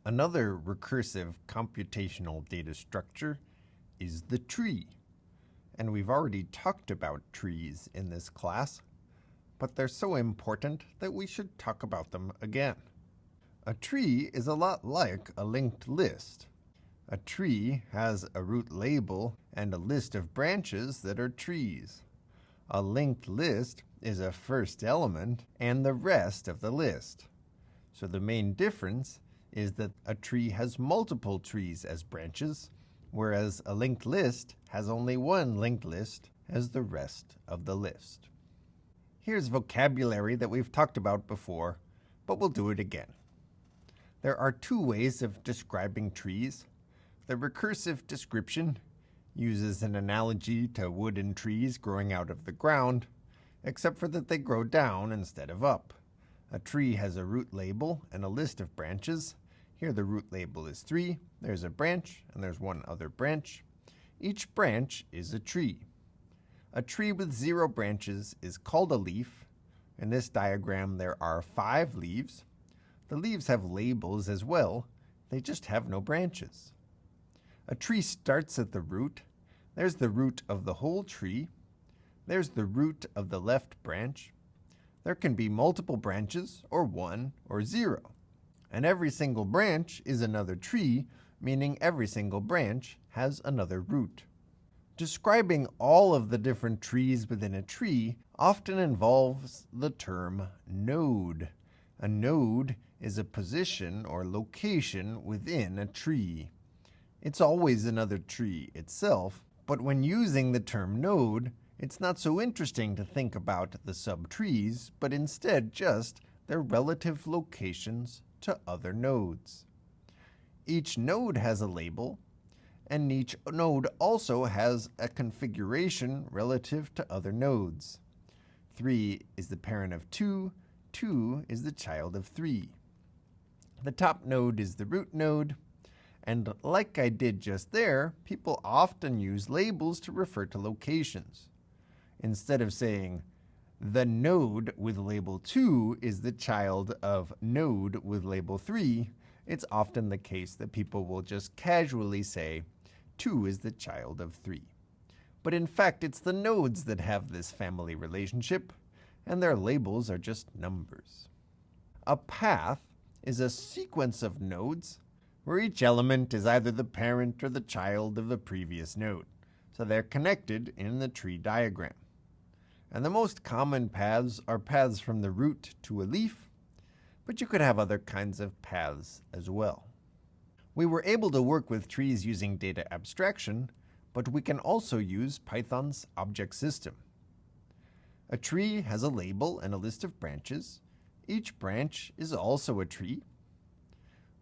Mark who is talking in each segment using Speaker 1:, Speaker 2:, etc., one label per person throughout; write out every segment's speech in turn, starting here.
Speaker 1: Another recursive computational data structure is the tree. And we've already talked about trees in this class, but they're so important that we should talk about them again. A tree is a lot like a linked list. A tree has a root label and a list of branches that are trees. A linked list is a first element and the rest of the list. So the main difference is that a tree has multiple trees as branches, whereas a linked list has only one linked list as the rest of the list. Here's vocabulary that we've talked about before, but we'll do it again. There are two ways of describing trees. The recursive description uses an analogy to wooden trees growing out of the ground, except for that they grow down instead of up. A tree has a root label and a list of branches. Here the root label is 3. There's a branch, and there's one other branch. Each branch is a tree. A tree with 0 branches is called a leaf. In this diagram, there are 5 leaves. The leaves have labels as well. They just have no branches. A tree starts at the root. There's the root of the whole tree. There's the root of the left branch. There can be multiple branches, or 1, or 0. And every single branch is another tree, meaning every single branch has another root. Describing all of the different trees within a tree often involves the term node. A node is a position or location within a tree. It's always another tree itself, but when using the term node, it's not so interesting to think about the subtrees, but instead just their relative locations to other nodes. Each node has a label, and each node also has a configuration relative to other nodes. 3 is the parent of 2, 2 is the child of 3. The top node is the root node, and like I did just there, people often use labels to refer to locations. Instead of saying, the node with label 2 is the child of node with label 3, it's often the case that people will just casually say 2 is the child of 3. But in fact, it's the nodes that have this family relationship, and their labels are just numbers. A path is a sequence of nodes where each element is either the parent or the child of the previous node, so they're connected in the tree diagram. And the most common paths are paths from the root to a leaf, but you could have other kinds of paths as well. We were able to work with trees using data abstraction, but we can also use Python's object system. A tree has a label and a list of branches. Each branch is also a tree.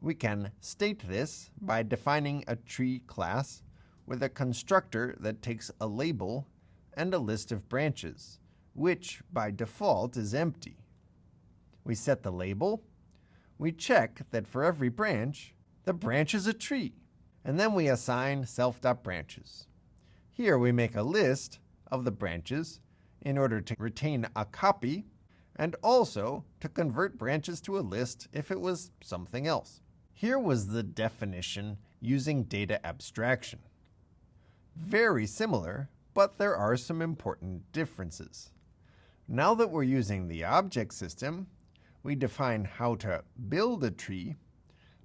Speaker 1: We can state this by defining a tree class with a constructor that takes a label and a list of branches, which by default is empty. We set the label, we check that for every branch, the branch is a tree, and then we assign self.branches. Here we make a list of the branches in order to retain a copy and also to convert branches to a list if it was something else. Here was the definition using data abstraction. Very similar, but there are some important differences. Now that we're using the object system, we define how to build a tree,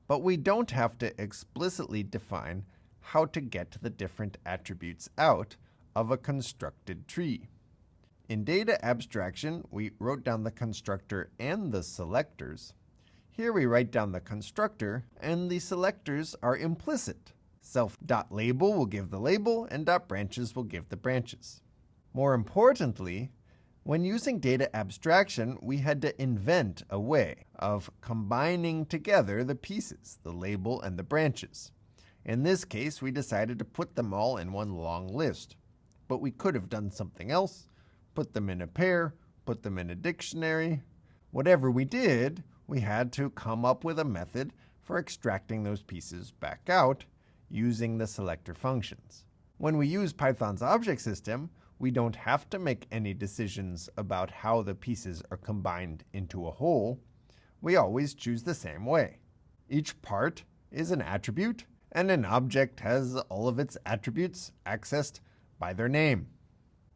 Speaker 1: but we don't have to explicitly define how to get the different attributes out of a constructed tree. In data abstraction, we wrote down the constructor and the selectors. Here we write down the constructor, and the selectors are implicit. Self.label will give the label, and .branches will give the branches. More importantly, when using data abstraction, we had to invent a way of combining together the pieces, the label and the branches. In this case, we decided to put them all in one long list. But we could have done something else, put them in a pair, put them in a dictionary. Whatever we did, we had to come up with a method for extracting those pieces back out using the selector functions. When we use Python's object system, we don't have to make any decisions about how the pieces are combined into a whole. We always choose the same way. Each part is an attribute, and an object has all of its attributes accessed by their name.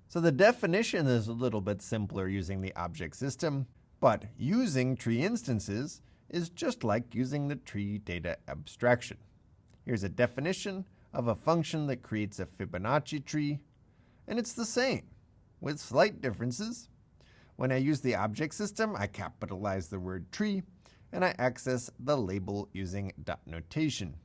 Speaker 1: So the definition is a little bit simpler using the object system, but using tree instances is just like using the tree data abstraction. Here's a definition of a function that creates a Fibonacci tree, and it's the same, with slight differences. When I use the object system, I capitalize the word tree, and I access the label using dot notation.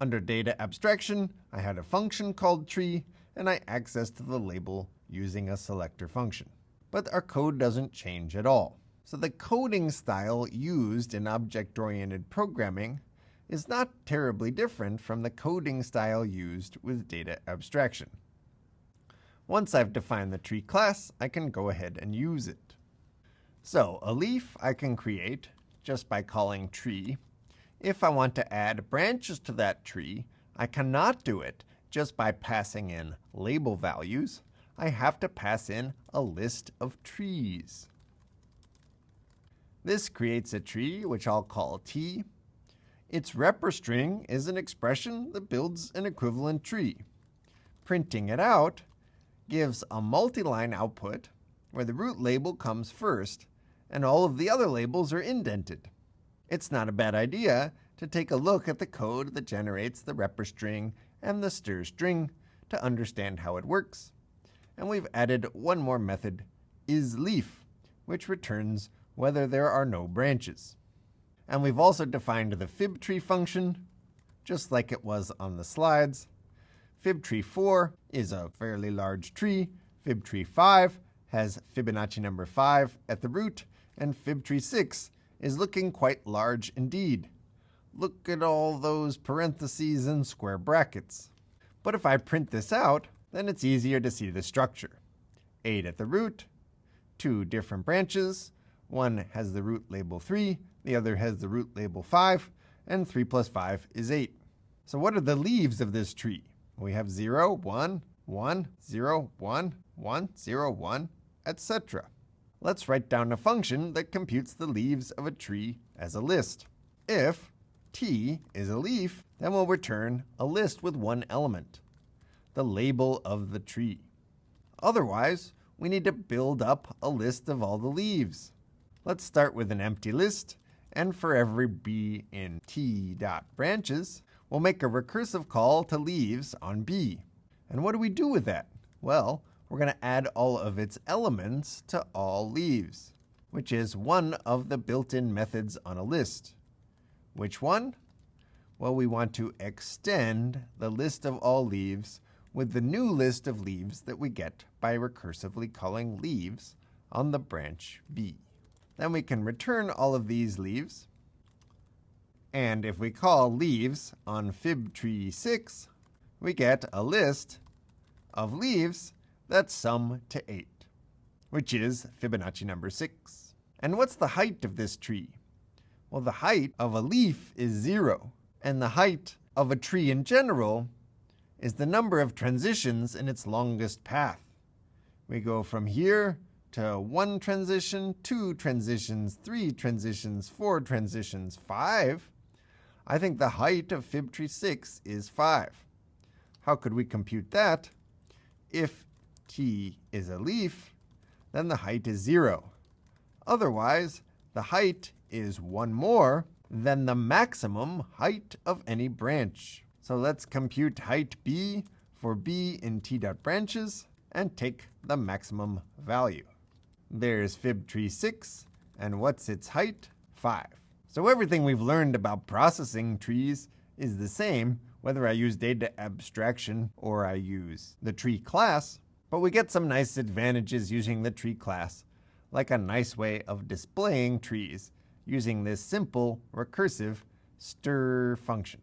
Speaker 1: Under data abstraction, I had a function called tree, and I accessed the label using a selector function. But our code doesn't change at all. So the coding style used in object-oriented programming is not terribly different from the coding style used with data abstraction. Once I've defined the tree class, I can go ahead and use it. So a leaf I can create just by calling tree. If I want to add branches to that tree, I cannot do it just by passing in label values. I have to pass in a list of trees. This creates a tree, which I'll call T. Its repr string is an expression that builds an equivalent tree. Printing it out gives a multi-line output where the root label comes first and all of the other labels are indented. It's not a bad idea to take a look at the code that generates the repr string and the stir string to understand how it works. And we've added one more method, isLeaf, which returns whether there are no branches. And we've also defined the fibtree function, just like it was on the slides. Fibtree4 is a fairly large tree. Fibtree5 has Fibonacci number 5 at the root, and Fibtree6 is looking quite large indeed. Look at all those parentheses and square brackets. But if I print this out, then it's easier to see the structure. 8 at the root, 2 different branches. One has the root label 3, the other has the root label 5, and 3 plus 5 is 8. So what are the leaves of this tree? We have 0, 1, 1, 0, 1, 1, 0, 1, etc. Let's write down a function that computes the leaves of a tree as a list. If T is a leaf, then we'll return a list with one element, the label of the tree. Otherwise, we need to build up a list of all the leaves. Let's start with an empty list, and for every b in t.branches, we'll make a recursive call to leaves on b. And what do we do with that? Well, we're going to add all of its elements to all leaves, which is one of the built-in methods on a list. Which one? Well, we want to extend the list of all leaves with the new list of leaves that we get by recursively calling leaves on the branch b. Then we can return all of these leaves. And if we call leaves on Fibtree6, we get a list of leaves that sum to 8, which is Fibonacci number 6. And what's the height of this tree? Well, the height of a leaf is 0, and the height of a tree in general is the number of transitions in its longest path. We go from here to 1 transition, 2 transitions, 3 transitions, 4 transitions, 5. I think the height of Fibtree6 is 5. How could we compute that? If T is a leaf, then the height is 0. Otherwise, the height is 1 more than the maximum height of any branch. So let's compute height b for b in t.branches and take the maximum value. There's Fibtree6, and what's its height? 5. So everything we've learned about processing trees is the same, whether I use data abstraction or I use the tree class, but we get some nice advantages using the tree class, like a nice way of displaying trees using this simple recursive stir function.